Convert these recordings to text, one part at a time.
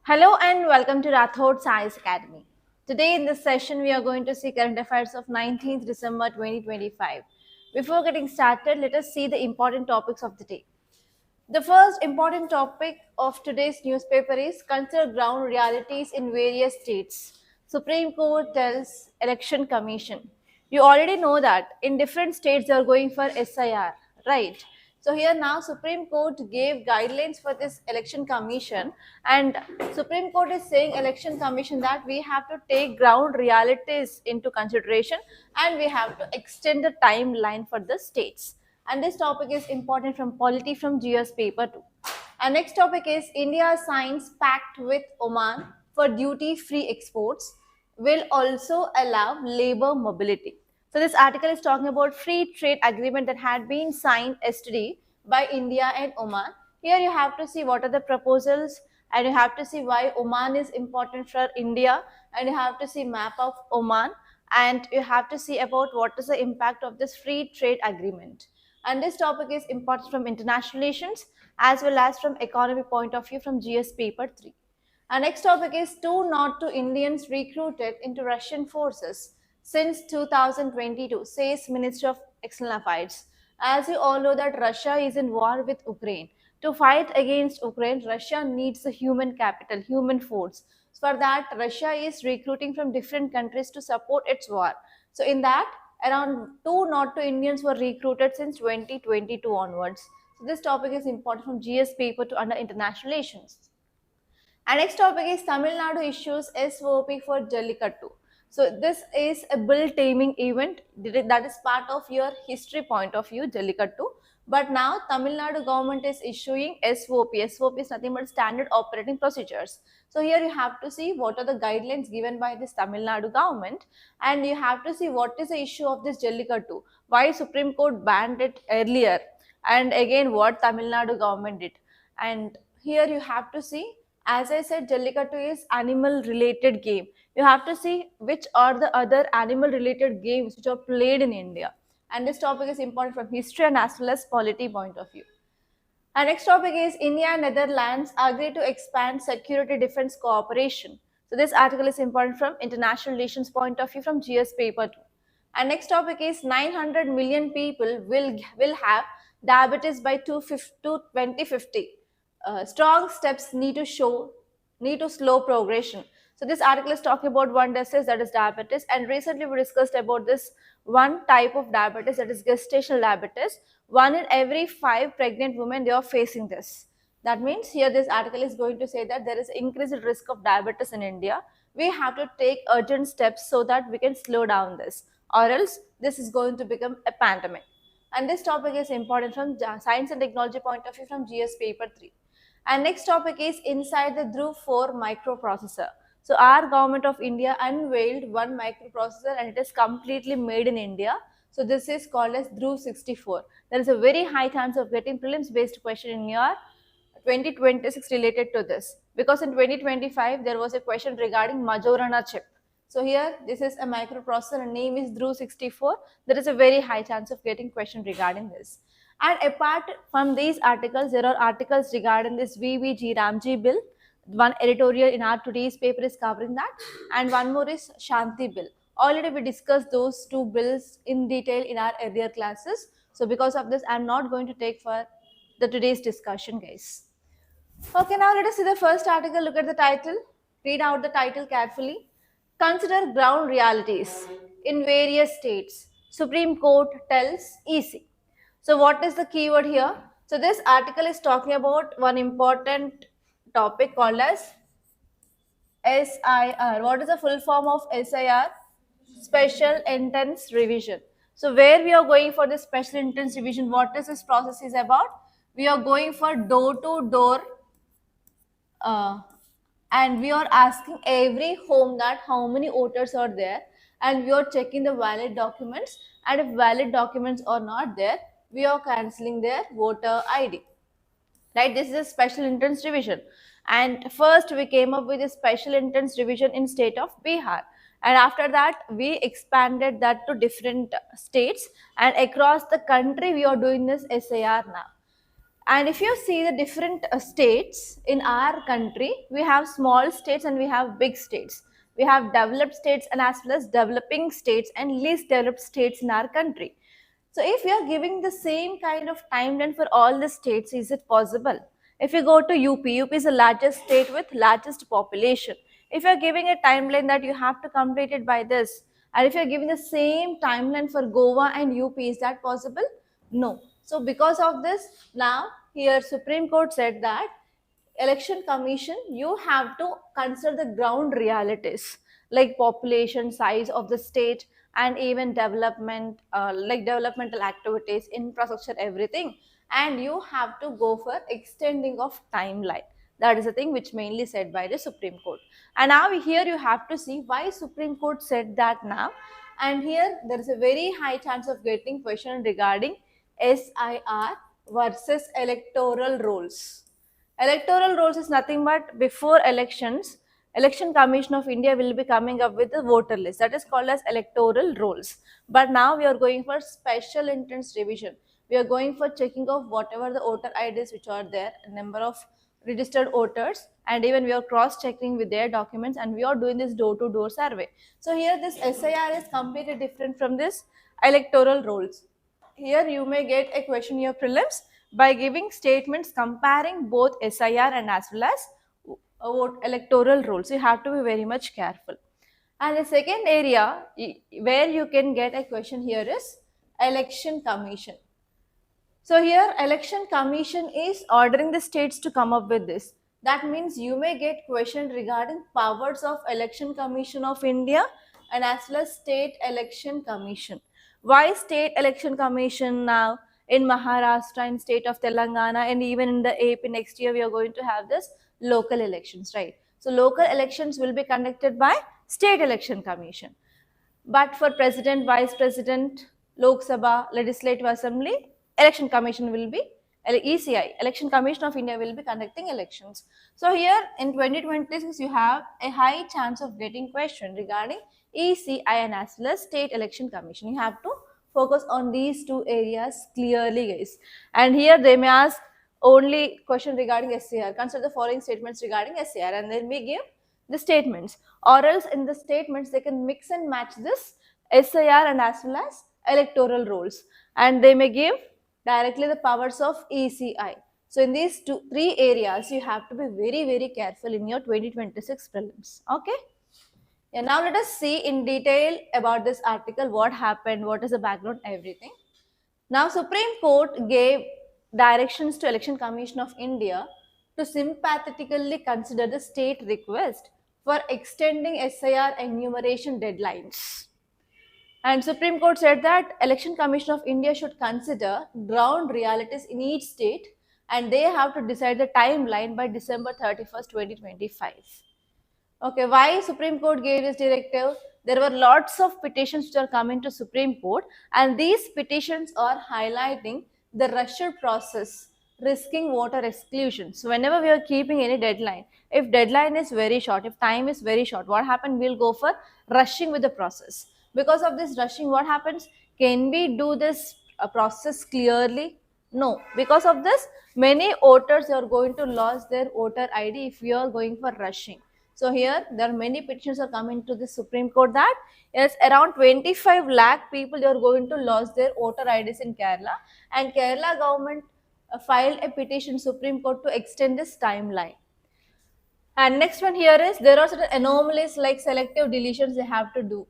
Hello and welcome to Rathods IAS Academy. Today in this session, we are going to see current affairs of 19th December 2025. Before getting started, let us see the important topics of the day. The first important topic of today's newspaper is consider ground realities in various states. Supreme Court tells Election Commission. You already know that in different states they are going for SIR, right? So here now Supreme Court gave guidelines for this election commission, and Supreme Court is saying election commission that we have to take ground realities into consideration and we have to extend the timeline for the states. And this topic is important from polity from GS paper 2. And next topic is India signs pact with Oman for duty-free exports will also allow labor mobility. So this article is talking about free trade agreement that had been signed yesterday by India and Oman. Here you have to see what are the proposals and you have to see why Oman is important for India, and you have to see map of Oman, and you have to see about what is the impact of this free trade agreement. And this topic is important from international relations as well as from economy point of view from GS paper 3. Our next topic is 202 Indians recruited into Russian forces since 2022, says Minister of External Affairs. As you all know that Russia is in war with Ukraine. To fight against Ukraine, Russia needs the human capital, human force. For that, Russia is recruiting from different countries to support its war. So in that, around 202 Indians were recruited since 2022 onwards. So this topic is important from GS paper to under international relations. And next topic is Tamil Nadu issues SOP for Jallikattu. So this is a bull taming event that is part of your history point of view, Jallikattu. But now Tamil Nadu government is issuing SOP. SOP is nothing but standard operating procedures. So here you have to see what are the guidelines given by this Tamil Nadu government, and you have to see what is the issue of this Jallikattu. Why Supreme Court banned it earlier, and again what Tamil Nadu government did. And here you have to see, as I said, Jallikattu is animal related game. You have to see which are the other animal related games which are played in India. And this topic is important from history and as well as polity point of view. Our next topic is India and Netherlands agree to expand security defense cooperation. So this article is important from international relations point of view from GS paper 2. And next topic is 900 million people will have diabetes by 2050. Strong steps need to slow progression. So this article is talking about one disease, that is diabetes, and recently we discussed about this one type of diabetes, that is gestational diabetes. 1 in every 5 pregnant women, they are facing this. That means here this article is going to say that there is increased risk of diabetes in India. We have to take urgent steps so that we can slow down this, or else this is going to become a pandemic. And this topic is important from science and technology point of view from GS paper 3. And next topic is inside the Dhruv 4 microprocessor. So our government of India unveiled one microprocessor and it is completely made in India. So this is called as Dhruv 64. There is a very high chance of getting prelims based question in your 2026 related to this, because in 2025 there was a question regarding Majorana chip. So here this is a microprocessor and name is Dhruv 64. There is a very high chance of getting question regarding this. And apart from these articles, there are articles regarding this VVG Ramji bill. One editorial in our today's paper is covering that, and one more is Shanti bill. Already we discussed those two bills in detail in our earlier classes. So because of this, I am not going to take for the today's discussion, guys. Okay, now let us see the first article. Look at the title. Read out the title carefully. Consider ground realities in various states. Supreme Court tells EC. So what is the keyword here? So this article is talking about one important topic called as SIR. What is the full form of SIR? Special Intense Revision. So where we are going for this special intense revision, what is this process is about? We are going for door to door and we are asking every home that how many voters are there, and we are checking the valid documents, and if valid documents are not there, we are cancelling their voter ID. Right, this is a special intense revision, and first we came up with a special intense revision in state of Bihar, and after that we expanded that to different states, and across the country we are doing this SIR now. And if you see the different states in our country, we have small states and we have big states. We have developed states and as well as developing states and least developed states in our country. So if we are giving the same kind of timeline for all the states, is it possible? If you go to UP, UP is the largest state with largest population. If you are giving a timeline that you have to complete it by this, and if you are giving the same timeline for Goa and UP, is that possible? No. So because of this, now here Supreme Court said that election commission, you have to consider the ground realities like population size of the state and even development, like developmental activities, infrastructure, everything, and you have to go for extending of timeline. That is the thing which mainly said by the Supreme Court. And now here you have to see why Supreme Court said that now. And here there is a very high chance of getting question regarding SIR versus electoral rolls. Electoral rolls is nothing but before elections, Election Commission of India will be coming up with the voter list. That is called as electoral rolls. But now we are going for special entrance revision. We are going for checking of whatever the voter IDs which are there, number of registered voters, and even we are cross-checking with their documents, and we are doing this door-to-door survey. So here this SIR is completely different from this electoral rolls. Here you may get a question in your prelims by giving statements comparing both SIR and as well as vote electoral rolls. You have to be very much careful. And the second area where you can get a question here is election commission. So here election commission is ordering the states to come up with this. That means you may get question regarding powers of election commission of India and as well as state election commission. Why state election commission now? In Maharashtra, in state of Telangana, and even in the AP next year we are going to have this local elections, right? So local elections will be conducted by state election commission. But for president, vice president, Lok Sabha, Legislative Assembly, election commission will be ECI, Election Commission of India will be conducting elections. So here in 2026 you have a high chance of getting question regarding ECI and as well as State Election Commission. You have to focus on these two areas clearly, guys. And here they may ask only question regarding SCR. Consider the following statements regarding SCR, and then we give the statements, or else in the statements they can mix and match this SIR and as well as electoral rolls, and they may give directly the powers of ECI. So in these three areas you have to be very careful in your 2026 prelims. Okay. Yeah, now let us see in detail about this article, what happened, what is the background, everything. Now Supreme Court gave directions to Election Commission of India to sympathetically consider the state request for extending SIR enumeration deadlines. And Supreme Court said that Election Commission of India should consider ground realities in each state, and they have to decide the timeline by December 31st, 2025. Okay, why Supreme Court gave this directive? There were lots of petitions which are coming to Supreme Court, and these petitions are highlighting the rushed process, risking voter exclusion. So whenever we are keeping any deadline, if deadline is very short, if time is very short, what happens? We'll go for rushing with the process. Because of this rushing, what happens? Can we do this process clearly? No. Because of this, many voters are going to lose their voter ID if we are going for rushing. So here there are many petitions are coming to the Supreme Court that yes, around 25 lakh people are going to lose their voter IDs in Kerala, and Kerala government filed a petition Supreme Court to extend this timeline. And next one here is there are certain anomalies like selective deletions they have to do.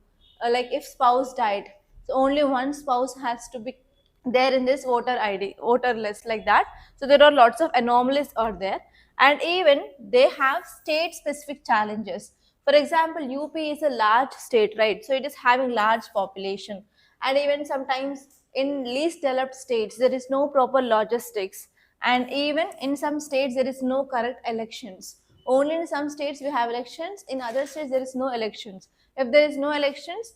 Like if spouse died, so only one spouse has to be there in this voter ID, voter list like that. So there are lots of anomalies are there, and even they have state specific challenges. For example, UP is a large state, right? So it is having large population, and even sometimes in least developed states there is no proper logistics, and even in some states there is no correct elections. Only in some states we have elections, in other states there is no elections. If there is no elections,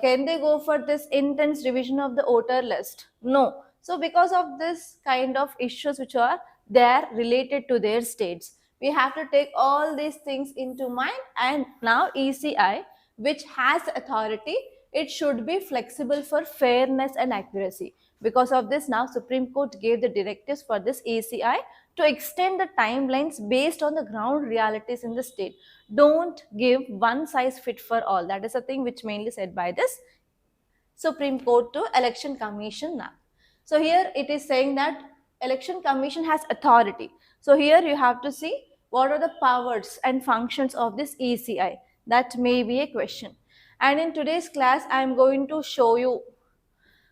can they go for this intense revision of the voter list? No. So because of this kind of issues which are there related to their states, we have to take all these things into mind, and now ECI, which has authority, it should be flexible for fairness and accuracy. Because of this, now Supreme Court gave the directives for this ACI to extend the timelines based on the ground realities in the state. Don't give one size fit for all. That is a thing which mainly said by this Supreme Court to Election Commission now. So here it is saying that Election Commission has authority. So here you have to see what are the powers and functions of this ECI. That may be a question. And in today's class, I am going to show you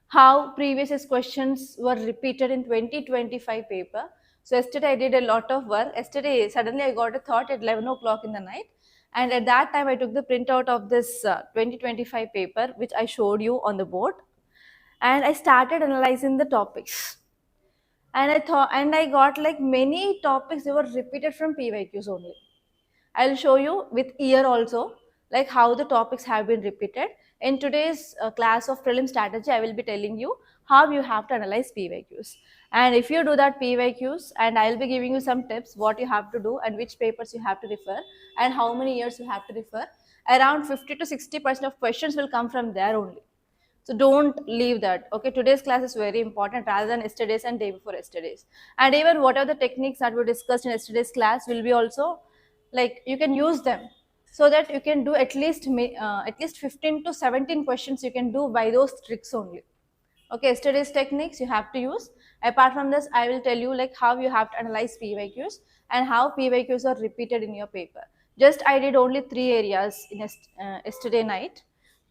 how previous questions were repeated in 2025 paper. So yesterday I did a lot of work. Yesterday suddenly I got a thought at 11 o'clock in the night, and at that time I took the printout of this 2025 paper which I showed you on the board, and I started analyzing the topics. And I got like many topics, they were repeated from PYQs only. I'll show you with year also, like how the topics have been repeated. In today's class of prelim strategy, I will be telling you how you have to analyze PYQs. And if you do that PYQs, and I'll be giving you some tips, what you have to do and which papers you have to refer and how many years you have to refer, around 50 to 60% of questions will come from there only. So don't leave that. Okay, today's class is very important rather than yesterday's and day before yesterday's. And even what are the techniques that were discussed in yesterday's class will be also, like, you can use them so that you can do at least 15 to 17 questions you can do by those tricks only. Okay, yesterday's techniques you have to use. Apart from this, I will tell you like how you have to analyze PYQs and how PYQs are repeated in your paper. Just I did only 3 areas in yesterday night,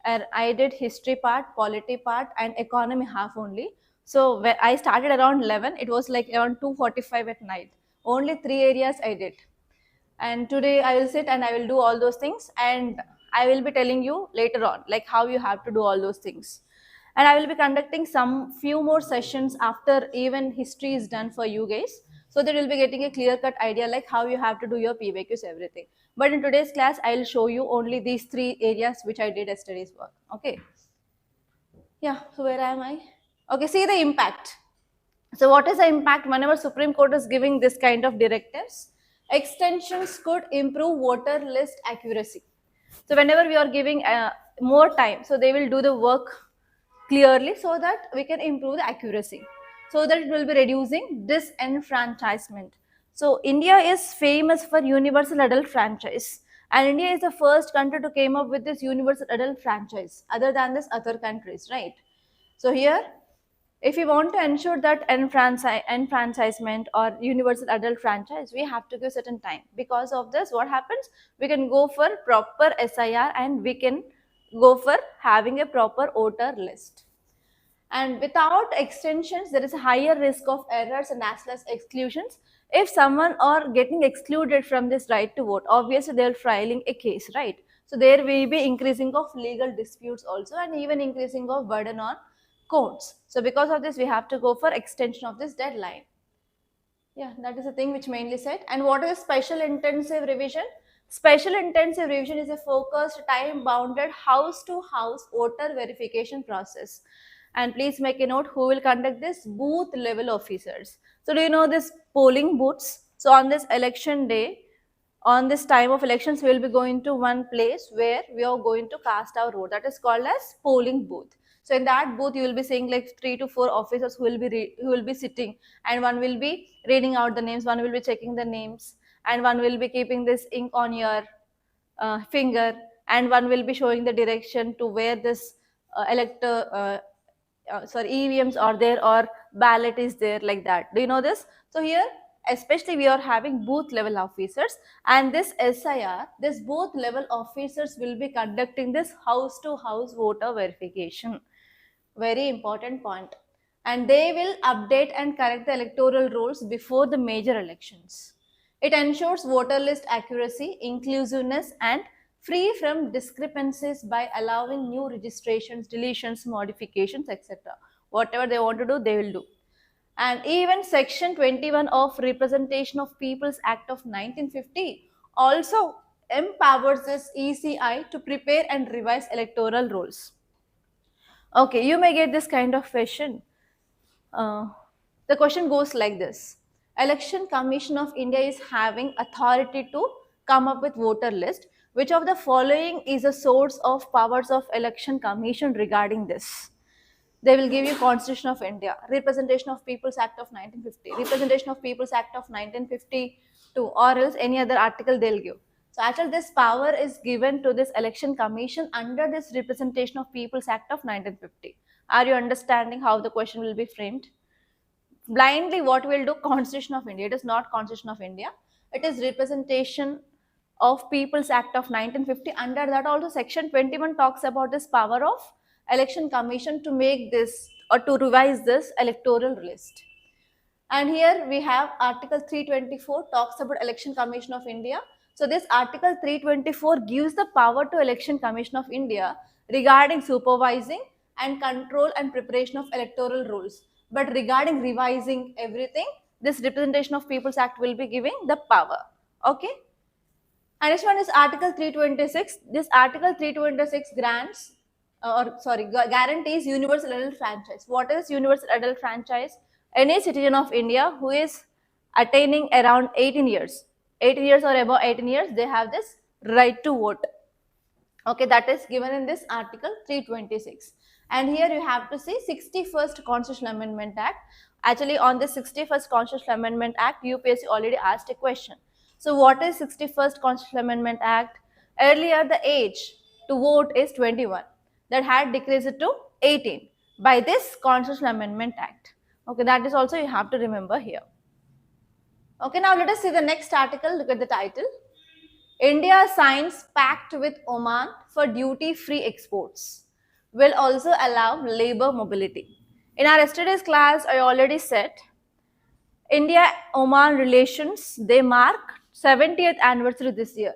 and I did history part, polity part, and economy half only. So when I started around 11, it was like around 2:45 at night. Only 3 areas I did. And today I will sit and I will do all those things, and I will be telling you later on like how you have to do all those things. And I will be conducting some few more sessions after even history is done for you guys, so that you'll be getting a clear cut idea like how you have to do your PYQs, everything. But in today's class, I'll show you only these 3 areas which I did yesterday's work. Okay. Yeah, so where am I? Okay, see the impact. So what is the impact whenever Supreme Court is giving this kind of directives? Extensions could improve voter list accuracy. So whenever we are giving more time, so they will do the work clearly so that we can improve the accuracy. So that it will be reducing disenfranchisement. So India is famous for universal adult franchise. And India is the first country to came up with this universal adult franchise other than this other countries, right? So here, if we want to ensure that enfranchisement or universal adult franchise, we have to give certain time. Because of this, what happens? We can go for proper SIR and we can go for having a proper voter list. And without extensions, there is a higher risk of errors and as well as exclusions. If someone are getting excluded from this right to vote, obviously they are filing a case, right? So there will be increasing of legal disputes also, and even increasing of burden on courts. So because of this, we have to go for extension of this deadline. Yeah, that is the thing which mainly said. And what is special intensive revision? Special intensive revision is a focused, time-bounded, house-to-house voter verification process. And please make a note who will conduct this: booth level officers. So do you know this polling booths? So on this election day, on this time of elections, we will be going to one place where we are going to cast our vote. That is called as polling booth. So in that booth, you will be seeing like 3 to 4 officers who will be sitting, and one will be reading out the names, one will be checking the names, and one will be keeping this ink on your finger, and one will be showing the direction to where this EVMs are there or ballot is there, like that. Do you know this? So here, especially we are having booth level officers, and this SIR, this booth level officers will be conducting this house to house voter verification. Very important point. And they will update and correct the electoral rolls before the major elections. It ensures voter list accuracy, inclusiveness, and free from discrepancies by allowing new registrations, deletions, modifications, etc. Whatever they want to do, they will do. And even Section 21 of Representation of People's Act of 1950 also empowers this ECI to prepare and revise electoral rolls. Okay, you may get this kind of question. The question goes like this: Election Commission of India is having authority to come up with voter list. Which of the following is a source of powers of Election Commission regarding this? They will give you Constitution of India, Representation of People's Act of 1950, Representation of People's Act of 1952, or else any other article they'll give. So actually this power is given to this election commission under this Representation of People's Act of 1950. Are you understanding how the question will be framed? Blindly what we'll do, Constitution of India. It is not Constitution of India. It is Representation of People's Act of 1950. Under that also section 21 talks about this power of election commission to make this or to revise this electoral list. And here we have Article 324 talks about Election Commission of India. So this Article 324 gives the power to Election Commission of India regarding supervising and control and preparation of electoral rules. But regarding revising everything, this Representation of People's Act will be giving the power. Okay. And next one is Article 326. This Article 326 guarantees universal adult franchise. What is universal adult franchise? Any citizen of India who is attaining around 18 years or above 18 years, they have this right to vote. Okay, that is given in this Article 326. And here you have to see 61st Constitutional Amendment Act. Actually, on this 61st Constitutional Amendment Act, UPSC already asked a question. So what is 61st Constitutional Amendment Act? Earlier, the age to vote is 21. That had decreased to 18 by this Constitutional Amendment Act. Okay, that is also you have to remember here. Okay, now let us see the next article. Look at the title. India signs pact with Oman for duty-free exports. Will also allow labor mobility. In our yesterday's class, I already said India-Oman relations, they mark 70th anniversary this year.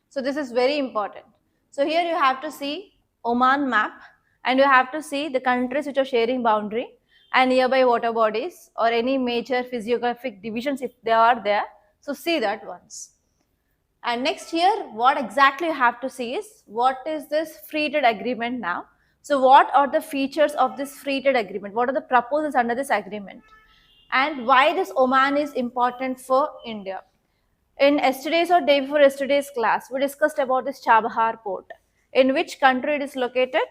So this is very important. So here you have to see Oman map and you have to see the countries which are sharing boundary and nearby water bodies or any major physiographic divisions if they are there. So see that once. And next here, what exactly you have to see is what is this free trade agreement now. So what are the features of this free trade agreement? What are the proposals under this agreement? And why this Oman is important for India? In yesterday's or day before yesterday's class, we discussed about this Chabahar port. In which country it is located?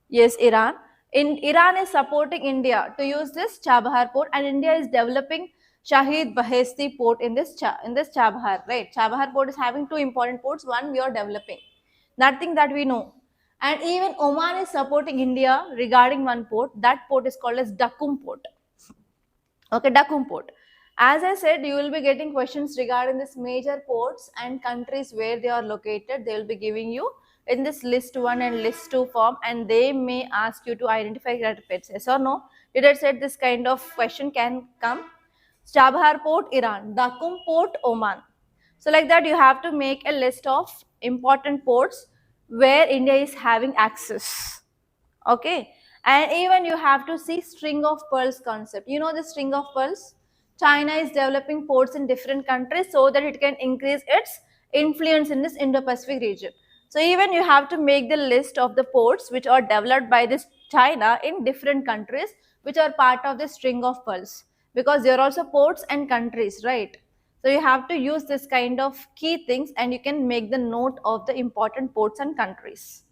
Yes, Iran. Iran is supporting India to use this Chabahar port, and India is developing Shahid Beheshti port in this Chabahar, right? Chabahar port is having two important ports. One we are developing, nothing that we know. And even Oman is supporting India regarding one port. That port is called as Dakum port. Okay, Dakum port. As I said, you will be getting questions regarding this major ports and countries where they are located. They will be giving you in this list 1 and list 2 form, and they may ask you to identify that pets. Yes or no? Did I said this kind of question can come? Chabahar port, Iran. Dakum port, Oman. So like that, you have to make a list of important ports where India is having access. Okay. And even you have to see string of pearls concept. You know the string of pearls? China is developing ports in different countries so that it can increase its influence in this Indo-Pacific region. So even you have to make the list of the ports which are developed by this China in different countries which are part of the string of pearls, because there are also ports and countries, right? So you have to use this kind of key things and you can make the note of the important ports and countries.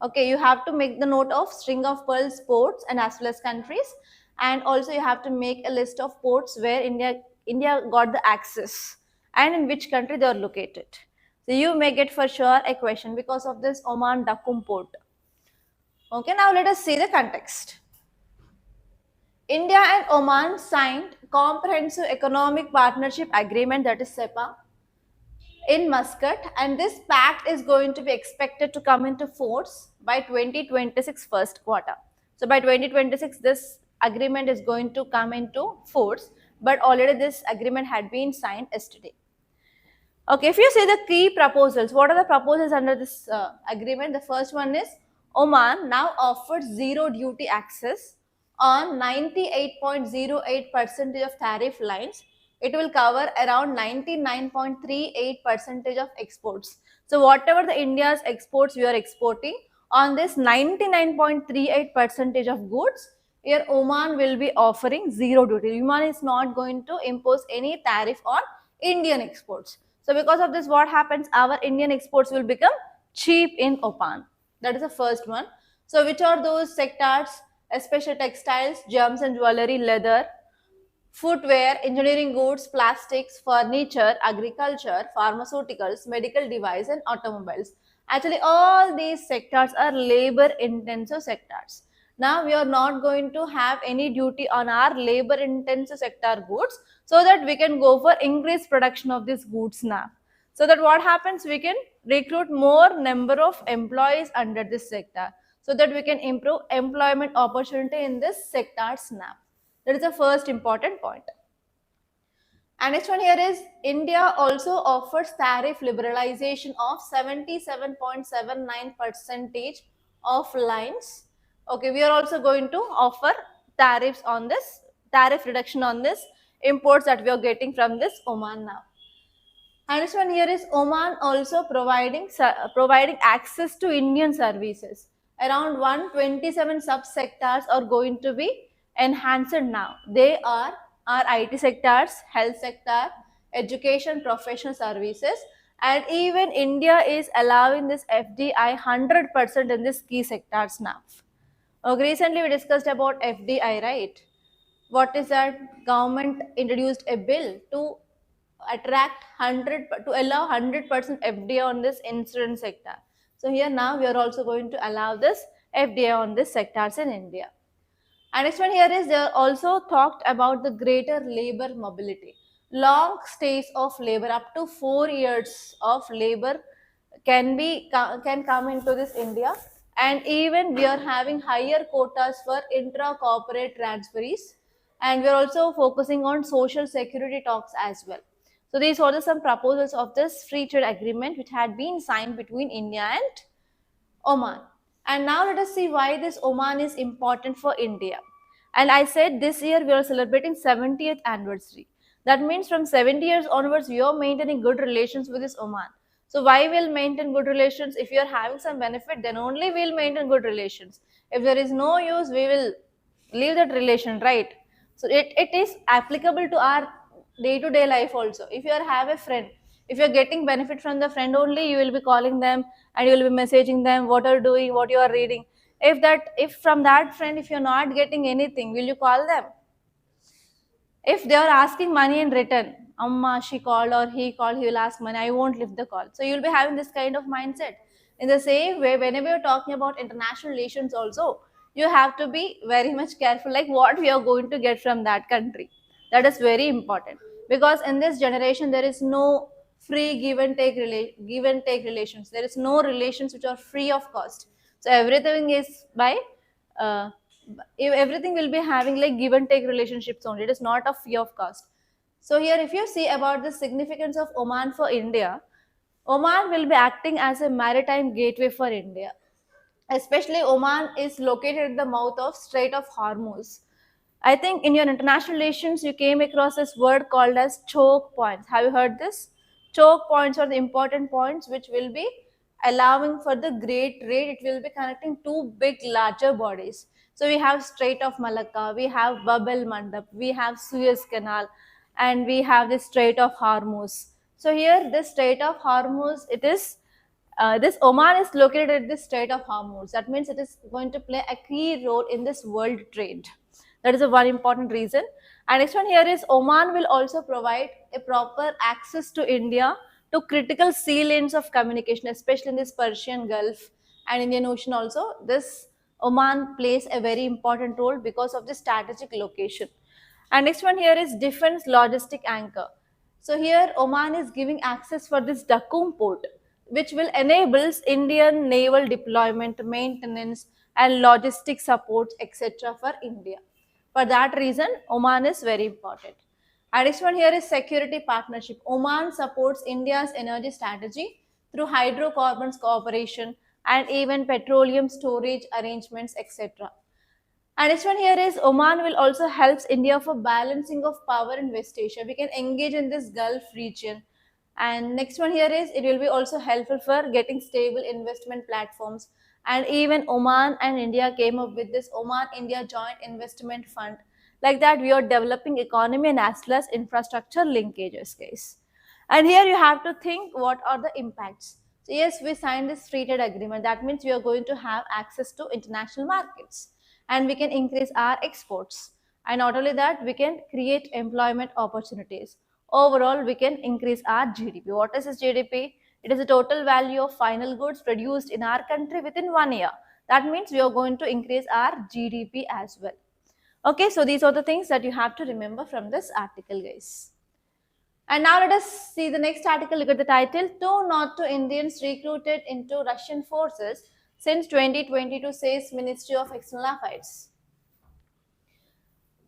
Okay, you have to make the note of string of pearls ports and as well as countries, and also you have to make a list of ports where India got the access and in which country they are located. So you may get for sure a question because of this Oman Dakum port. Okay, now let us see the context. India and Oman signed Comprehensive Economic Partnership Agreement, that is CEPA, in Muscat, and this pact is going to be expected to come into force by 2026 first quarter. So by 2026 this agreement is going to come into force, but already this agreement had been signed yesterday. Okay, if you see the key proposals, what are the proposals under this agreement? The first one is Oman now offers zero duty access on 98.08% of tariff lines. It will cover around 99.38% of exports. So whatever the India's exports we are exporting, on this 99.38% of goods, here Oman will be offering zero duty. Oman is not going to impose any tariff on Indian exports. So because of this, what happens? Our Indian exports will become cheap in Oman. That is the first one. So which are those sectors? especially textiles, gems and jewelry, leather, footwear, engineering goods, plastics, furniture, agriculture, pharmaceuticals, medical device, and automobiles. Actually, all these sectors are labor intensive sectors. Now, we are not going to have any duty on our labor intensive sector goods, so that we can go for increased production of these goods now. So that what happens, we can recruit more number of employees under this sector, so that we can improve employment opportunity in this sectors now. That is the first important point. And next one here is India also offers tariff liberalization of 77.79 percentage of lines. Okay, we are also going to offer tariffs on this, tariff reduction on this imports that we are getting from this Oman now. And this one here is Oman also providing access to Indian services. Around 127 subsectors are going to be enhanced now. They are our IT sectors, health sector, education, professional services, and even India is allowing this FDI 100% in these key sectors now. Okay, recently we discussed about FDI, right? What is that? Government introduced a bill to attract 100 to allow 100% FDI on this insurance sector. So here now we are also going to allow this FDI on this sectors in India. And next one here is they also talked about the greater labor mobility. Long stays of labor up to 4 years of labor can come into this India, and even we are having higher quotas for intra corporate transferees, and we are also focusing on social security talks as well. So these are some proposals of this free trade agreement which had been signed between India and Oman. And now let us see why this Oman is important for India. And I said this year we are celebrating 70th anniversary. That means from 70 years onwards we are maintaining good relations with this Oman. So why we'll maintain good relations? If you are having some benefit, then only we'll maintain good relations. If there is no use, we will leave that relation, right? So it is applicable to our day-to-day life also. If you are have a friend, if you're getting benefit from the friend only, you will be calling them and you will be messaging them what are you doing, what you are reading. If from that friend, if you're not getting anything, will you call them? If they are asking money in return, Amma, she called or he called, he will ask money, I won't lift the call. So you'll be having this kind of mindset. In the same way, whenever you're talking about international relations also, you have to be very much careful, like what we are going to get from that country. That is very important, because in this generation there is no free give and take relations. There is no relations which are free of cost. So everything is by uh, everything will be having like give and take relationships only. It is not of free of cost. So here, if you see about the significance of Oman for India, Oman will be acting as a maritime gateway for India. Especially Oman is located at the mouth of Strait of Hormuz. I think in your international relations you came across this word called as choke points. Have you heard this? Choke points are the important points which will be allowing for the great trade. It will be connecting two big larger bodies. So we have Strait of Malacca, we have Bab el Mandab, we have Suez Canal, and we have the Strait of Hormuz. So here this Strait of Hormuz, it is this Oman is located at the Strait of Hormuz. That means it is going to play a key role in this world trade. That is a one important reason. And next one here is Oman will also provide a proper access to India to critical sea lanes of communication, especially in this Persian Gulf and Indian Ocean also. This Oman plays a very important role because of the strategic location. And next one here is defense logistic anchor. So here Oman is giving access for this Dakum port, which will enable Indian naval deployment, maintenance, and logistic support, etc. for India. For that reason, Oman is very important. And next one here is security partnership. Oman supports India's energy strategy through hydrocarbons cooperation and even petroleum storage arrangements, etc. And next one here is Oman will also helps India for balancing of power in West Asia. We can engage in this Gulf region. And next one here is it will be also helpful for getting stable investment platforms. And even Oman and India came up with this Oman India Joint Investment Fund. Like that, we are developing economy and as well as infrastructure linkages, guys. And here you have to think what are the impacts. So yes, we signed this free trade agreement. That means we are going to have access to international markets. and we can increase our exports. And not only that, we can create employment opportunities. Overall, we can increase our GDP. What is this GDP? It is the total value of final goods produced in our country within 1 year. That means we are going to increase our GDP as well. Okay, so these are the things that you have to remember from this article, guys. And now let us see the next article. Look at the title. Two not to Indians recruited into Russian forces since 2022, says Ministry of External Affairs.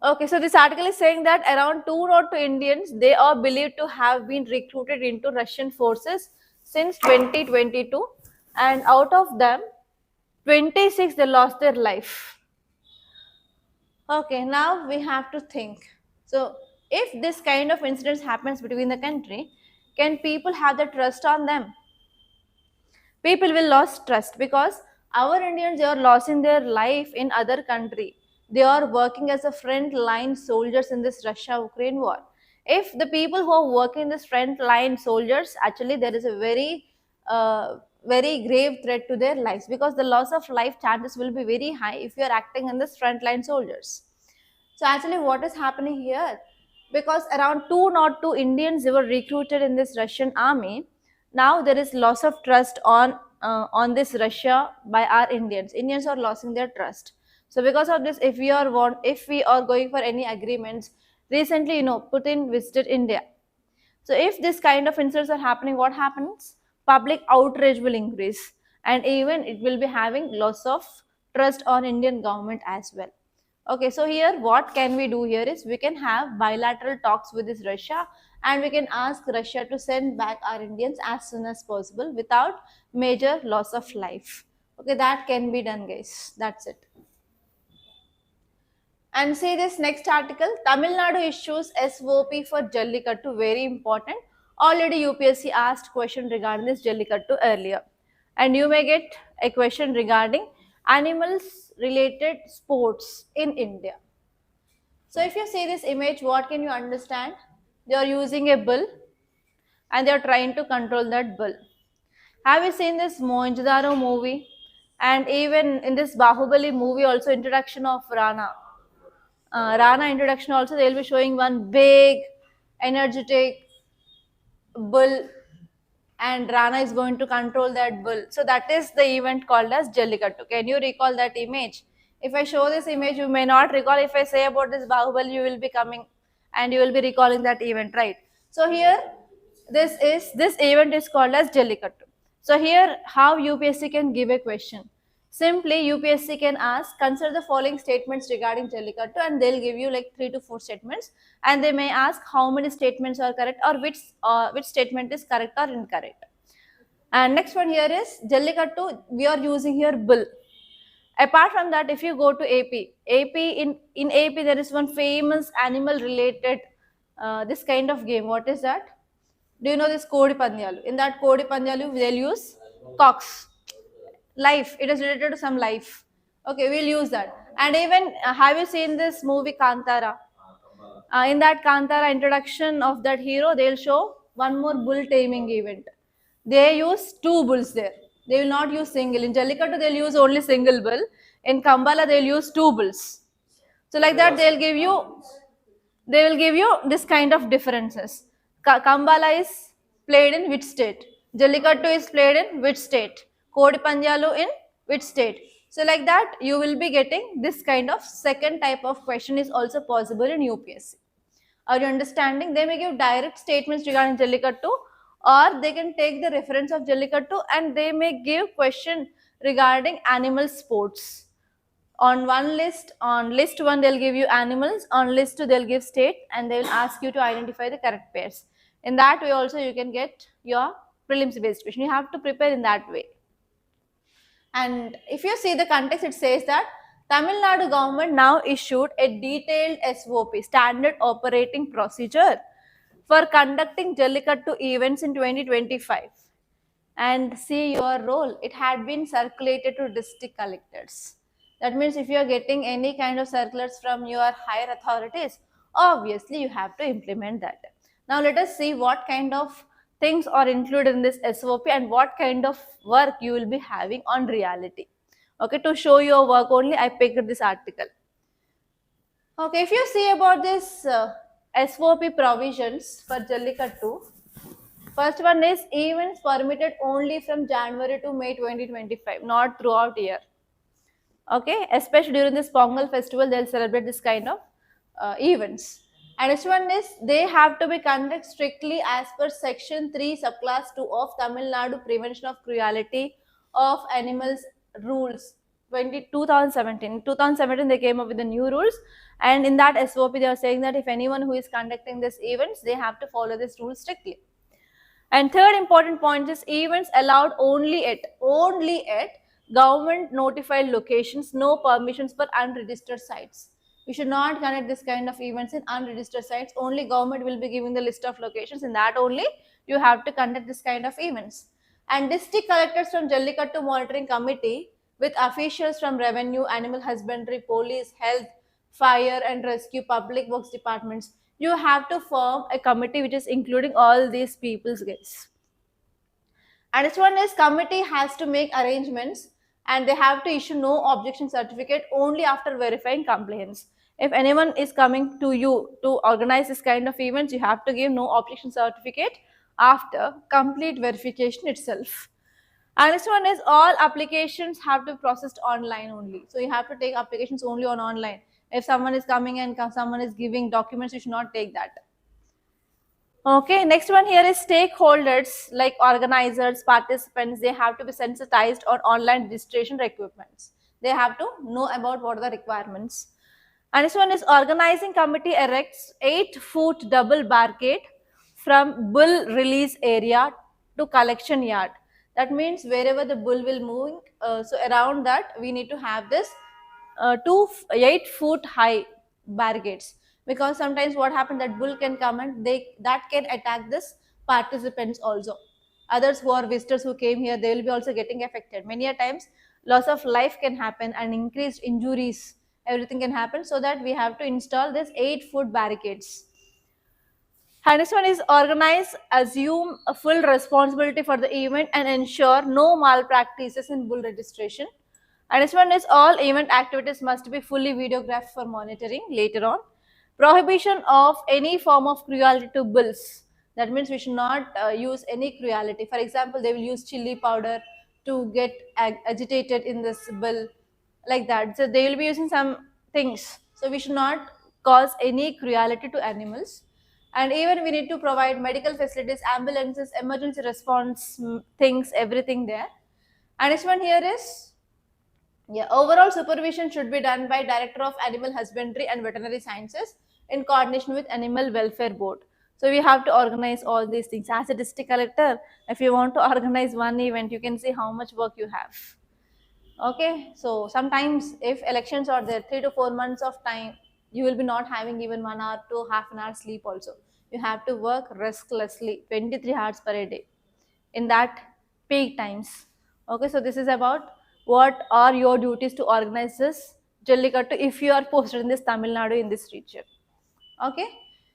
Okay, so this article is saying that around 202 Indians, they are believed to have been recruited into Russian forces since 2022, and out of them, 26 they lost their life. Okay, now we have to think. So, if this kind of incidents happens between the country, can people have the trust on them? People will lose trust because our Indians, they are losing their life in other country. They are working as a front line soldiers in this Russia-Ukraine war. If the people who are working in this front line soldiers, actually there is a very grave threat to their lives, because the loss of life chances will be very high if you are acting in this front line soldiers. So actually what is happening here? Because around 202 Indians were recruited in this Russian army. Now there is loss of trust on this Russia by our Indians. Indians are losing their trust. So because of this, if we are going for any agreements, recently Putin visited India. So if this kind of incidents are happening, what happens? Public outrage will increase, and even it will be having loss of trust on Indian government as well. Okay, so here what can we do here is we can have bilateral talks with this Russia, and we can ask Russia to send back our Indians as soon as possible without major loss of life. Okay, that can be done, guys. That's it. And see this next article, Tamil Nadu issues SOP for Jallikattu, very important. Already UPSC asked question regarding this Jallikattu earlier. And you may get a question regarding animals related sports in India. So if you see this image, what can you understand? They are using a bull and they are trying to control that bull. Have you seen this Mohenjo-daro movie? And even in this Bahubali movie also, introduction of Rana. Rana introduction also, they will be showing one big energetic bull, and Rana is going to control that bull. So that is the event called as Jallikattu. Can you recall that image? If I show this image, you may not recall. If I say about this Bahubali, you will be coming and you will be recalling that event, right? So here, this event is called as Jallikattu. So here, how UPSC can give a question? Simply, UPSC can ask, consider the following statements regarding Jallikattu, and they'll give you like 3 to 4 statements, and they may ask how many statements are correct, or which statement is correct or incorrect. And next one here is Jallikattu, we are using here bull. Apart from that, if you go to in AP there is one famous animal related this kind of game. What is that? Do you know this Kodi Pandyalu? In that Kodi Pandyalu, they'll use cocks. Life, it is related to some life. Okay, we'll use that. And even have you seen this movie Kantara? In that Kantara introduction of that hero, they'll show one more bull taming event. They use 2 bulls there. They will not use single. In Jallikattu, they'll use only single bull. In Kambala, they'll use 2 bulls. So like that, they will give you this kind of differences. Kambala is played in which state? Jallikattu is played in which state? Kodi Pandyalu in which state? So like that, you will be getting this kind of second type of question is also possible in UPSC. Are you understanding? They may give direct statements regarding Jallikattu, or they can take the reference of Jallikattu and they may give question regarding animal sports. On list 1 they'll give you animals, on list 2 they'll give state, and they will ask you to identify the correct pairs. In that way also you can get your prelims based question. You have to prepare in that way. And if you see the context, it says that Tamil Nadu government now issued a detailed SOP, standard operating procedure, for conducting Jallikattu events in 2025. And see your role, it had been circulated to district collectors. That means if you are getting any kind of circulars from your higher authorities, obviously you have to implement that. Now let us see what kind of things are included in this SOP and what kind of work you will be having on reality. Okay, to show your work only, I picked this article. Okay, if you see about this SOP provisions for Jallikattu, first one is events permitted only from January to May 2025, not throughout year. Okay, especially during this Pongal festival, they'll celebrate this kind of events. And next one is they have to be conducted strictly as per section 3 subclass 2 of Tamil Nadu Prevention of Cruelty of Animals rules 2017. In 2017 they came up with the new rules, and in that SOP they are saying that if anyone who is conducting these events, they have to follow this rule strictly. And third important point is events allowed only at government notified locations, no permissions for unregistered sites. We should not conduct this kind of events in unregistered sites. Only government will be giving the list of locations. In that only you have to conduct this kind of events. And district collectors from Jallikattu Monitoring Committee with officials from Revenue, Animal Husbandry, Police, Health, Fire and Rescue, Public Works departments, you have to form a committee which is including all these people's guests. And this one is committee has to make arrangements and they have to issue no objection certificate only after verifying compliance. If anyone is coming to you to organize this kind of events, you have to give no objection certificate after complete verification itself. And this one is all applications have to be processed online only. So you have to take applications only on online. If someone is coming and someone is giving documents, you should not take that. Okay, next one here is stakeholders like organizers, participants, they have to be sensitized on online registration requirements. They have to know about what are the requirements. And this one is organizing committee erects 8-foot double barricade from bull release area to collection yard. That means wherever the bull will move, so around that we need to have this 8-foot high barricades, because sometimes what happens that bull can come and that can attack this participants also. Others who are visitors who came here, they will be also getting affected. Many a times loss of life can happen and increased injuries, everything can happen, so that we have to install this 8-foot barricades. And this one is organize, assume a full responsibility for the event and ensure no malpractices in bull registration. And this one is all event activities must be fully videographed for monitoring later on. Prohibition of any form of cruelty to bulls. That means we should not use any cruelty. For example, they will use chili powder to get agitated in this bull, like that. So they will be using some things. So we should not cause any cruelty to animals. And even we need to provide medical facilities, ambulances, emergency response things, everything there. And this one here is, yeah, overall supervision should be done by Director of Animal Husbandry and Veterinary Sciences in coordination with Animal Welfare Board. So we have to organize all these things. As a district collector, if you want to organize one event, you can see how much work you have. Okay, so sometimes if elections are there, 3 to 4 months of time, you will be not having even 1 hour to half an hour sleep also. You have to work restlessly 23 hours per day in that peak times. Okay, so this is about what are your duties to organize this Jallikattu if you are posted in this Tamil Nadu in this region. Okay,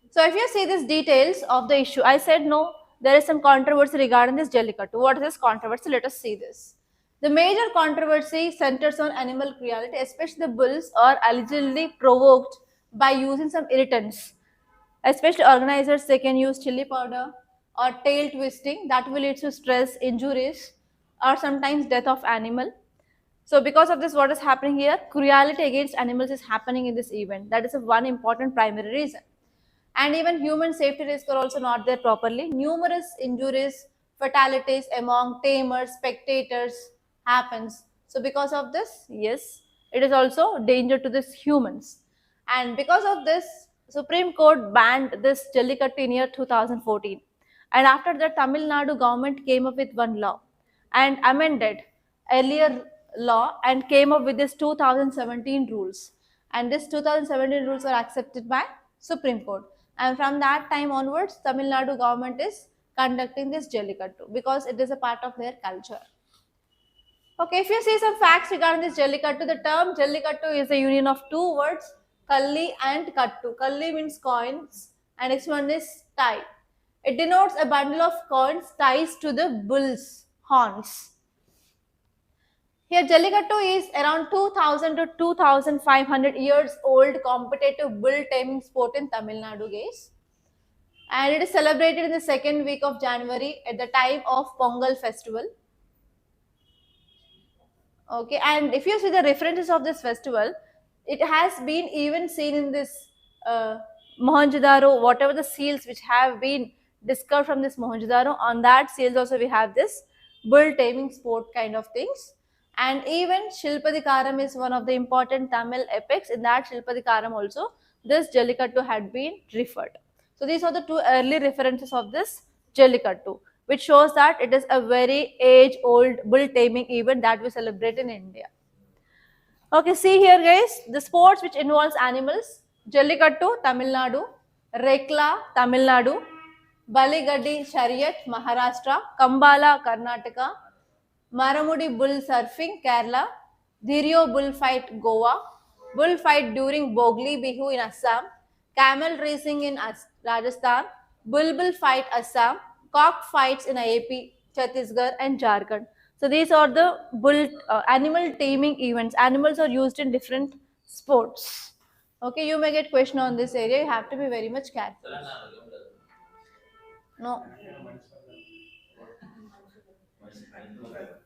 so if you see these details of the issue, I said no, there is some controversy regarding this Jallikattu. What is this controversy? Let us see this. The major controversy centers on animal cruelty, especially the bulls are allegedly provoked by using some irritants. Especially organizers, they can use chili powder or tail twisting that will lead to stress, injuries, or sometimes death of animal. So because of this, what is happening here? Cruelty against animals is happening in this event. That is one important primary reason. And even human safety risks are also not there properly. Numerous injuries, fatalities among tamers, spectators happens. So because of this, yes, it is also danger to these humans. And because of this, Supreme Court banned this Jallikattu in year 2014. And after that, Tamil Nadu government came up with one law and amended earlier law and came up with this 2017 rules. And this 2017 rules were accepted by Supreme Court. And from that time onwards, Tamil Nadu government is conducting this Jallikattu because it is a part of their culture. Okay, if you see some facts regarding this Jallikattu, the term Jallikattu is a union of two words, Kalli and Kattu. Kalli means coins and next one is tie. It denotes a bundle of coins ties to the bull's horns. Here, Jallikattu is around 2000 to 2500 years old competitive bull taming sport in Tamil Nadu, guys. And it is celebrated in the second week of January at the time of Pongal festival. Okay, and if you see the references of this festival, it has been even seen in this Mohenjo-daro, whatever the seals which have been discovered from this Mohenjo-daro, on that seals also we have this bull taming sport kind of things. And even Shilpadikaram is one of the important Tamil epics. In that Shilpadikaram also, this Jallikattu had been referred. So these are the two early references of this Jallikattu, which shows that it is a very age-old bull taming event that we celebrate in India. Okay, see here guys, the sports which involves animals, Jallikattu, Tamil Nadu, Rekla, Tamil Nadu, Baligadi, Chariot, Maharashtra, Kambala, Karnataka, Maramudi bull surfing, Kerala, Dhirio bullfight, Goa, bullfight during Bogli Bihu in Assam, camel racing in Rajasthan, bulbul fight Assam, cock fights in AP, Chhattisgarh and Jharkhand. So these are the bull animal taming events. Animals are used in different sports. Okay, you may get question on this area. You have to be very much careful. No.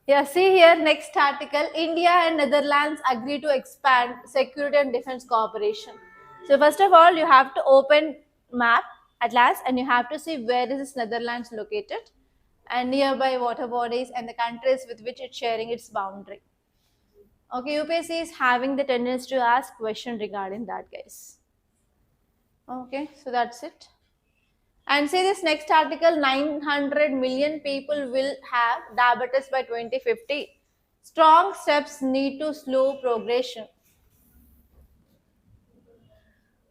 Yeah, see here, next article, India and Netherlands agree to expand security and defense cooperation. So first of all, you have to open map atlas and you have to see where is this Netherlands located and nearby water bodies and the countries with which it's sharing its boundary. Okay, UPSC is having the tendency to ask question regarding that, guys. Okay, so that's it. And say this next article, 900 million people will have diabetes by 2050. Strong steps need to slow progression.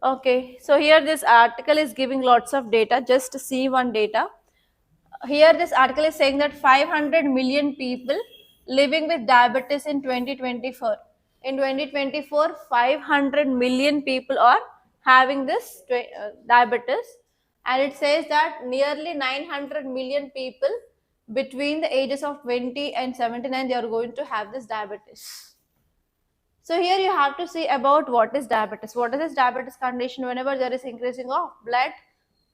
Okay, so here this article is giving lots of data. Just to see one data. Here this article is saying that 500 million people living with diabetes in 2024. In 2024, 500 million people are having this diabetes, and it says that nearly 900 million people between the ages of 20 and 79 they are going to have this diabetes. So here you have to see about what is diabetes. What is this diabetes condition? Whenever there is increasing of blood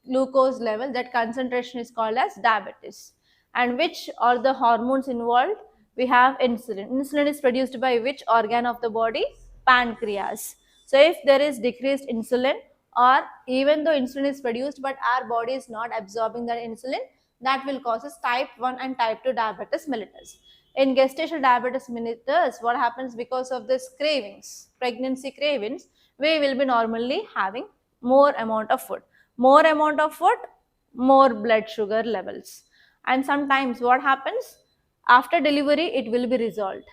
glucose level, that concentration is called as diabetes. And which are the hormones involved? We have insulin. Insulin is produced by which organ of the body? Pancreas. So if there is decreased insulin, or even though insulin is produced but our body is not absorbing that insulin, that will causes type 1 and type 2 diabetes mellitus. In gestational diabetes mellitus, what happens because of this cravings, pregnancy cravings, we will be normally having more amount of food. More amount of food, more blood sugar levels. And sometimes what happens? After delivery, it will be resolved.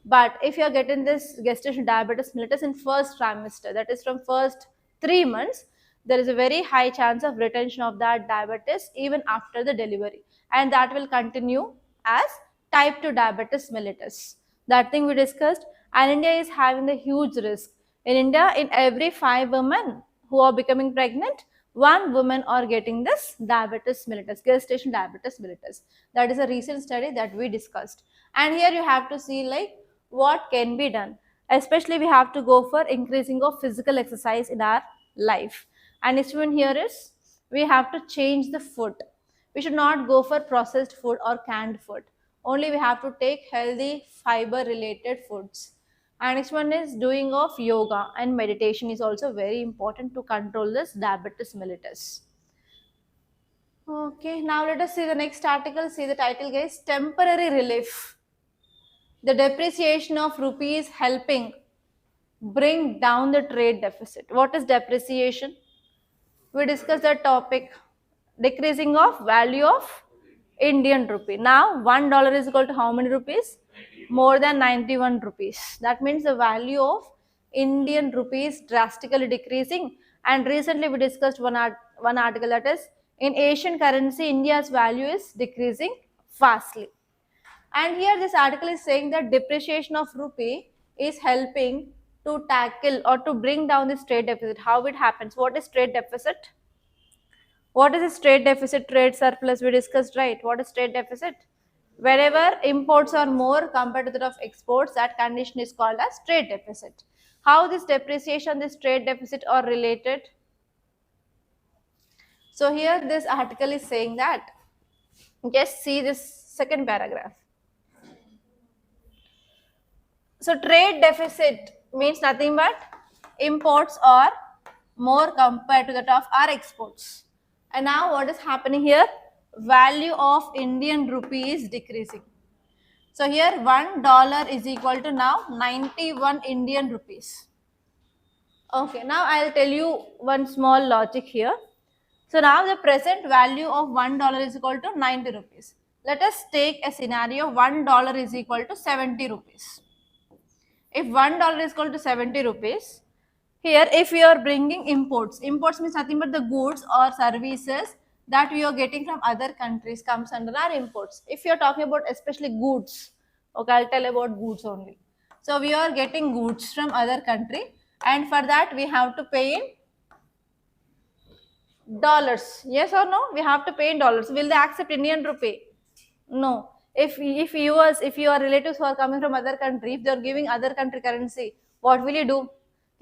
But if you are getting this gestational diabetes mellitus in first trimester, that is from first 3 months, there is a very high chance of retention of that diabetes even after the delivery. And that will continue as type 2 diabetes mellitus. That thing we discussed. And India is having a huge risk. In India, in every 5 women who are becoming pregnant, 1 woman are getting this diabetes mellitus, gestational diabetes mellitus. That is a recent study that we discussed. And here you have to see like what can be done. Especially we have to go for increasing of physical exercise in our life. And next one here is we have to change the food. We should not go for processed food or canned food. Only we have to take healthy fiber related foods. And next one is doing of yoga and meditation is also very important to control this diabetes mellitus. Okay, now let us see the next article. See the title, guys. Temporary relief. The depreciation of rupee is helping bring down the trade deficit. What is depreciation? We discussed that topic. Decreasing of value of Indian rupee. Now $1 is equal to how many rupees? More than 91 rupees. That means the value of Indian rupees drastically decreasing. And recently we discussed one article, that is in Asian currency India's value is decreasing fastly. And here this article is saying that depreciation of rupee is helping to tackle or to bring down this trade deficit. How it happens? What is trade deficit? What is this trade deficit, trade surplus? We discussed, right? What is trade deficit? Whenever imports are more compared to that of exports, that condition is called as trade deficit. How this depreciation, this trade deficit are related? So here this article is saying that, just see this second paragraph. So trade deficit means nothing but imports are more compared to that of our exports. And now what is happening here? Value of Indian rupee is decreasing. So here $1 is equal to now 91 Indian rupees. Okay, now I'll tell you one small logic here. So now the present value of $1 is equal to 90 rupees. Let us take a scenario $1 is equal to 70 rupees. If $1 is equal to 70 rupees, here if we are bringing imports means nothing but the goods or services that we are getting from other countries comes under our imports. If you are talking about especially goods, okay, I'll tell about goods only. So we are getting goods from other country, and for that we have to pay in dollars. Yes or no? We have to pay in dollars. Will they accept Indian rupee? No. If your relatives who are coming from other country, if they are giving other country currency, what will you do?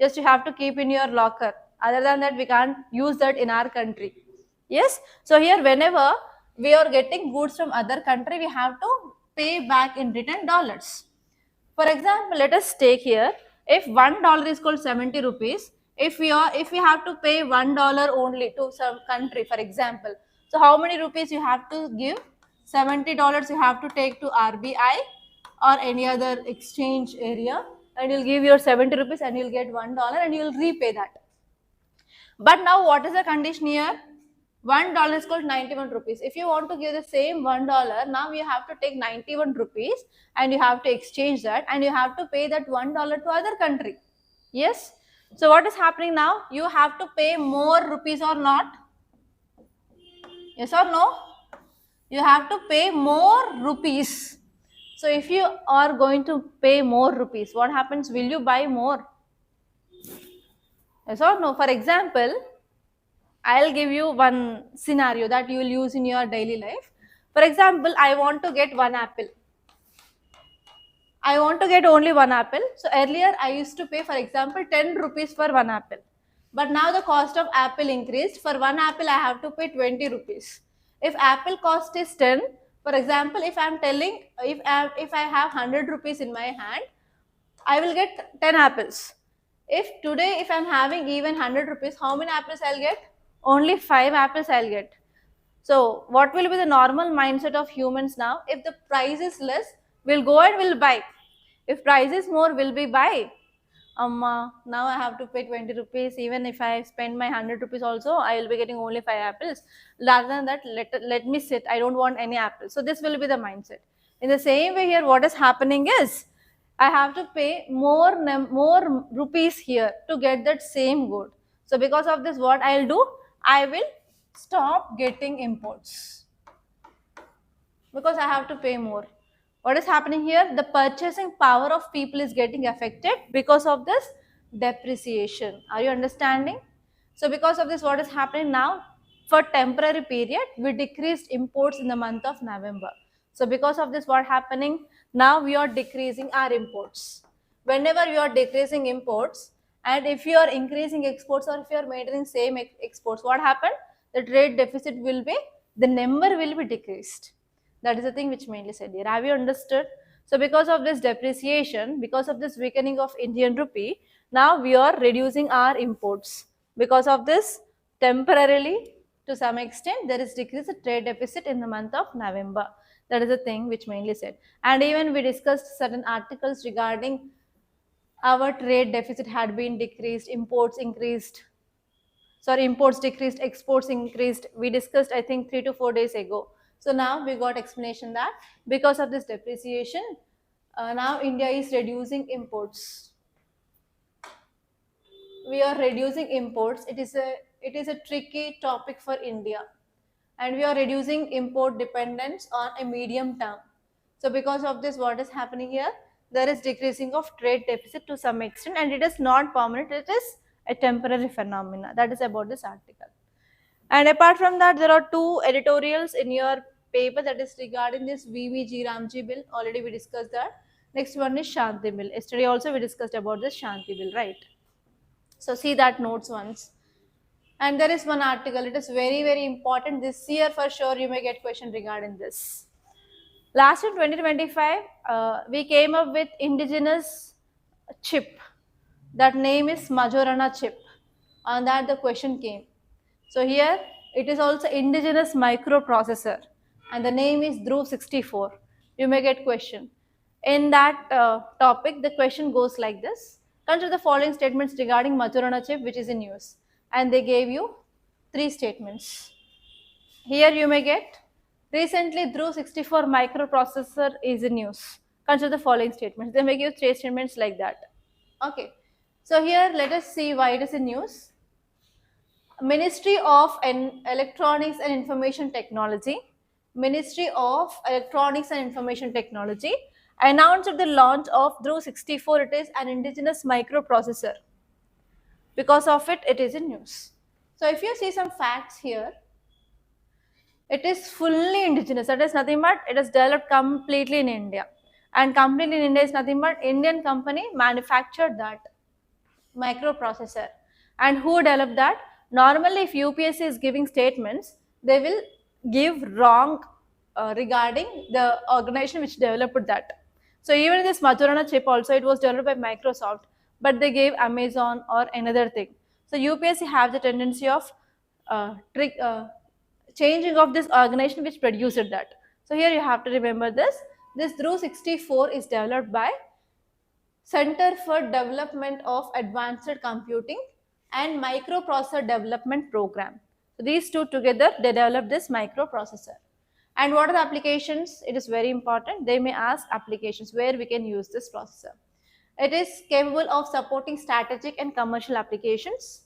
Just you have to keep in your locker. Other than that, we can't use that in our country. Yes. So here, whenever we are getting goods from other country, we have to pay back in return dollars. For example, let us take here, if $1 is called 70 rupees, if we have to pay $1 only to some country, for example, so how many rupees you have to give? $70 you have to take to RBI or any other exchange area, and you'll give your 70 rupees and you'll get $1 and you'll repay that. But now what is the condition here? $1 is called 91 rupees. If you want to give the same $1, now you have to take 91 rupees and you have to exchange that, and you have to pay that $1 to other country. Yes. So what is happening now? You have to pay more rupees or not? Yes or no? You have to pay more rupees. So if you are going to pay more rupees, what happens? Will you buy more? Yes or no? For example, I'll give you one scenario that you will use in your daily life. For example, I want to get one apple. I want to get only one apple. So earlier I used to pay, for example, 10 rupees for one apple. But now the cost of apple increased. For one apple I have to pay 20 rupees. If apple cost is 10, for example, if I am telling, if I have 100 rupees in my hand, I will get 10 apples. If today, if I am having even 100 rupees, how many apples I'll get? Only 5 apples I'll get. So what will be the normal mindset of humans now? If the price is less, we'll go and we'll buy. If price is more, will we buy? Amma, now I have to pay 20 rupees. Even if I spend my 100 rupees also, I will be getting only 5 apples. Rather than that, let me sit. I don't want any apples. So this will be the mindset. In the same way here, what is happening is, I have to pay more rupees here to get that same good. So because of this, what I'll do? I will stop getting imports because I have to pay more. What is happening here? The purchasing power of people is getting affected because of this depreciation. Are you understanding? So because of this, what is happening now? For temporary period, we decreased imports in the month of November. So because of this, what happening? Now we are decreasing our imports. Whenever you are decreasing imports, and if you are increasing exports, or if you are maintaining same exports, what happened? The trade deficit will be, the number will be decreased. That is the thing which mainly said here. Have you understood? So because of this depreciation, because of this weakening of Indian rupee, now we are reducing our imports. Because of this, temporarily, to some extent, there is decreased trade deficit in the month of November. That is the thing which mainly said. And even we discussed certain articles regarding our trade deficit had been decreased, imports increased. Sorry, imports decreased, exports increased. We discussed, I think, 3 to 4 days ago. So now we got explanation that because of this depreciation, now India is reducing imports. We are reducing imports. It is a tricky topic for India, and we are reducing import dependence on a medium term. So because of this, what is happening here? There is decreasing of trade deficit to some extent, and it is not permanent. It is a temporary phenomena. That is about this article. And apart from that, there are 2 editorials in your paper that is regarding this VVG Ramji bill. Already we discussed that. Next one is Shanti bill. Yesterday also we discussed about this Shanti bill, right? So see that notes once. And there is one article. It is very, very important. This year for sure you may get question regarding this. Last in 2025, we came up with indigenous chip. That name is Majorana chip. On that the question came. So here it is also indigenous microprocessor and the name is Dhruv 64. You may get question. In that topic, the question goes like this. Consider the following statements regarding Majorana chip which is in use. And they gave you 3 statements. Here you may get, recently Dhruv 64 microprocessor is in use. Consider the following statements. They make you 3 statements like that. Okay. So here let us see why it is in use. Ministry of Electronics and Information Technology, Ministry of Electronics and Information Technology announced the launch of Dhruv 64. It is an indigenous microprocessor. Because of it, it is in use. So if you see some facts here, it is fully indigenous. That is nothing but it is developed completely in India. And completely in India is nothing but Indian company manufactured that microprocessor. And who developed that? Normally, if UPSC is giving statements, they will give wrong regarding the organization which developed that. So even this Majorana chip also, it was developed by Microsoft, but they gave Amazon or another thing. So UPSC have the tendency of changing of this organization which produced that. So here you have to remember this. This Dhruv 64 is developed by Center for Development of Advanced Computing and Microprocessor Development Program. So these two together, they developed this microprocessor. And what are the applications? It is very important. They may ask applications where we can use this processor. It is capable of supporting strategic and commercial applications.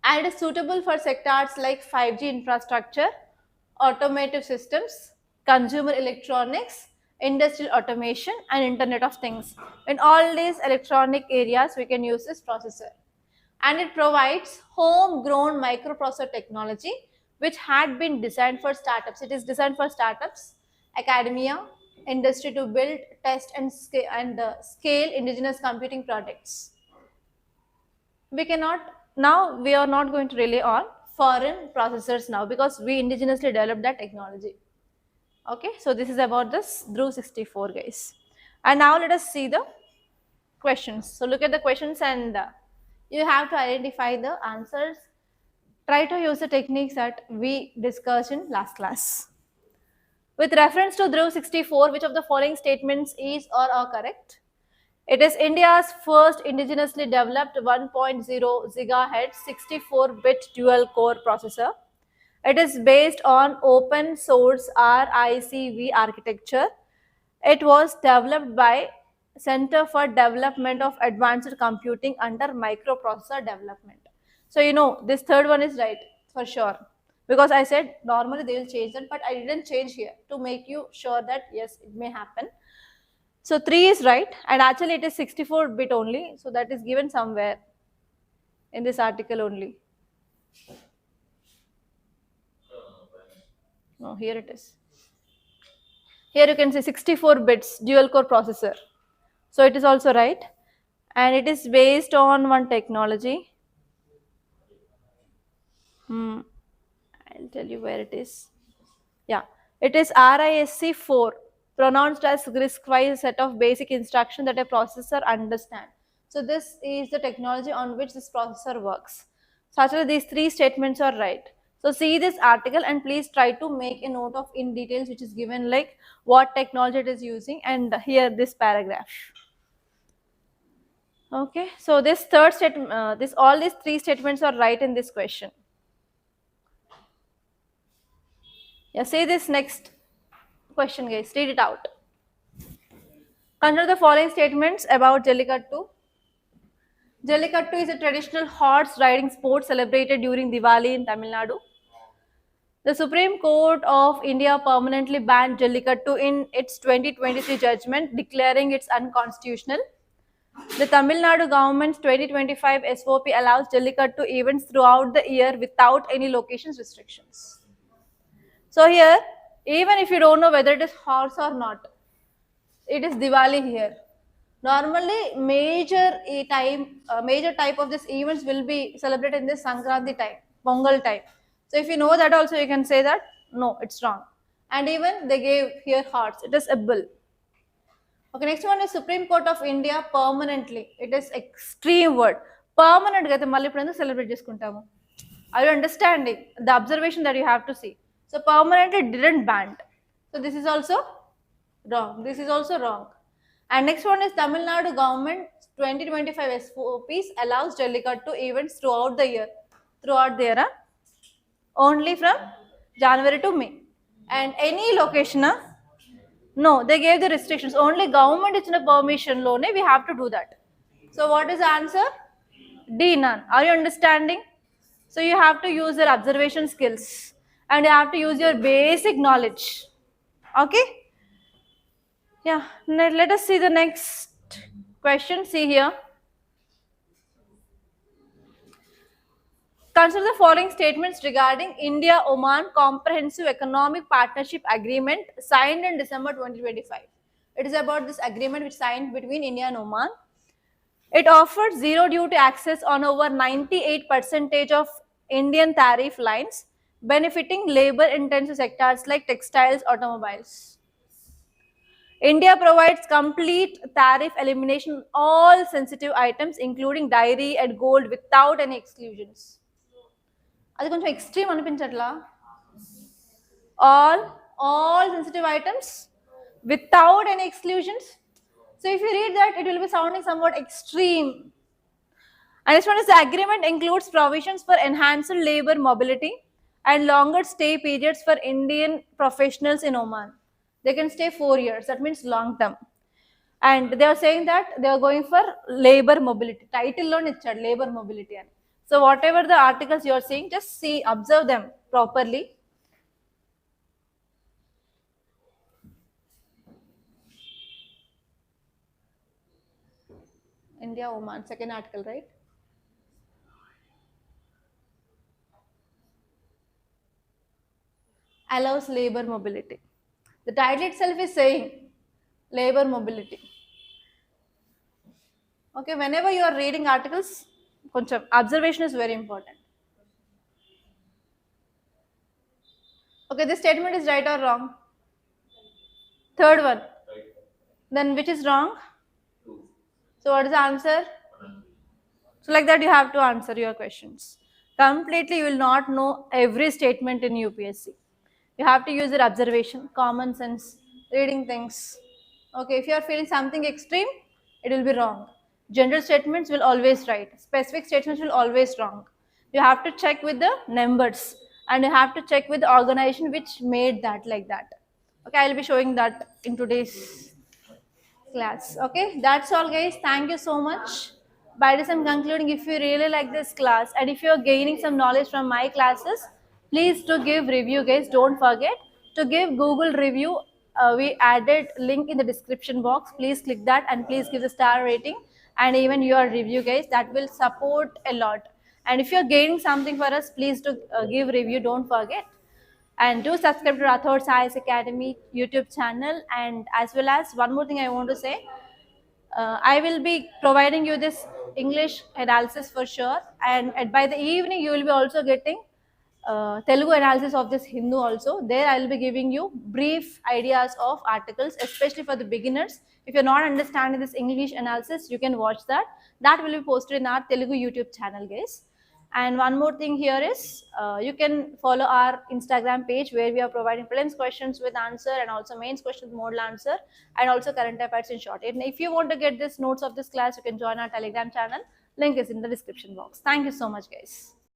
And it is suitable for sectors like 5G infrastructure, automotive systems, consumer electronics, industrial automation and Internet of Things. In all these electronic areas, we can use this processor. And it provides homegrown microprocessor technology which had been designed for startups. It is designed for startups, academia, industry to build, test and scale indigenous computing products. We are not going to rely on foreign processors now because we indigenously developed that technology. Okay, so this is about this Dhruv 64 guys. And now let us see the questions. So look at the questions and you have to identify the answers. Try to use the techniques that we discussed in last class. With reference to Dhruv 64, which of the following statements is or are correct? It is India's first indigenously developed 1.0 GHz 64-bit dual-core processor. It is based on open source RICV architecture. It was developed by Center for Development of Advanced Computing under Microprocessor Development. So you know this third one is right for sure because I said normally they will change that, but I didn't change here to make you sure that yes, it may happen. So 3 is right and actually it is 64-bit only. So that is given somewhere in this article only. No, here it is. Here you can see 64 bits dual core processor. So it is also right. And it is based on one technology. I'll tell you where it is. Yeah, it is RISC-4, pronounced as RISC-wise set of basic instructions that a processor understands. So this is the technology on which this processor works. So actually these 3 statements are right. So see this article and please try to make a note of in details which is given like what technology it is using and here this paragraph. Okay, so this third statement, all these 3 statements are right in this question. Yeah, say this next question guys, read it out. Consider the following statements about Jallikattu. Jallikattu is a traditional horse riding sport celebrated during Diwali in Tamil Nadu. The Supreme Court of India permanently banned Jallikattu in its 2023 judgment, declaring it unconstitutional. The Tamil Nadu government's 2025 SOP allows Jallikattu events throughout the year without any locations restrictions. So here, Even if you don't know whether it is horse or not, it is Diwali here. Normally, major type of this events will be celebrated in this Sankranti time, Pongal time. So if you know that also, you can say that no, it's wrong. And even they gave here hearts. It is a bill. Okay, next one is Supreme Court of India permanently. It is extreme word. Permanent గా అయితే మళ్ళీ ఇప్పుడు ఎందుకు celebrate చేసుకుంటాము? Are you understanding the observation that you have to see? So permanently didn't ban. So this is also wrong. This is also wrong. And next one is Tamil Nadu government 2025 SOPs allows Jallikattu events throughout the year. Throughout the year, only from January to May. And any location, no, they gave the restrictions. Only government is in a permission loan. We have to do that. So what is the answer? D, none. Are you understanding? So you have to use your observation skills and you have to use your basic knowledge. Okay? Yeah. Let us see the next question. See here. Consider the following statements regarding India-Oman Comprehensive Economic Partnership Agreement signed in December 2025. It is about this agreement which signed between India and Oman. It offers zero duty access on over 98% of Indian tariff lines, benefiting labor-intensive sectors like textiles, automobiles. India provides complete tariff elimination on all sensitive items, including dairy and gold, without any exclusions. అది కొంచెం extreme అనిపించట్లా? all sensitive items without any exclusions. So if you read that, it will be sounding somewhat extreme. And this one is the agreement includes provisions for enhanced labor mobility and longer stay periods for Indian professionals in Oman. They can stay 4 years. That means long term. And they are saying that they are going for labor mobility. Title loan is labor mobility. So whatever the articles you are seeing, just see, observe them properly. India-Oman, second article, right? Allows labor mobility. The title itself is saying labor mobility. Okay, whenever you are reading articles, observation is very important. Okay, this statement is right or wrong? Third one. Then which is wrong? So what is the answer? So like that you have to answer your questions. Completely you will not know every statement in UPSC. You have to use your observation, common sense, reading things. Okay, if you are feeling something extreme, it will be wrong. General statements will always right. Specific statements will always wrong. You have to check with the numbers and you have to check with the organization which made that like that. Okay, I will be showing that in today's class. Okay, that's all guys. Thank you so much. By this I'm concluding. If you really like this class and if you're gaining some knowledge from my classes, please do give review guys. Don't forget to give Google review. We added link in the description box. Please click that and please give the star rating and even your review guys. That will support a lot. And if you're gaining something for us, please do give review. Don't forget. And do subscribe to Rathods IAS Academy YouTube channel. And as well as one more thing I want to say, I will be providing you this English analysis for sure. And by the evening, you will be also getting Telugu analysis of this Hindu also. There I will be giving you brief ideas of articles, especially for the beginners. If you're not understanding this English analysis, you can watch that. That will be posted in our Telugu YouTube channel, guys. And one more thing here is you can follow our Instagram page where we are providing prelims questions with answer and also mains questions with model answer and also current affairs in short. And if you want to get this notes of this class, you can join our Telegram channel. Link is in the description box. Thank you so much, guys.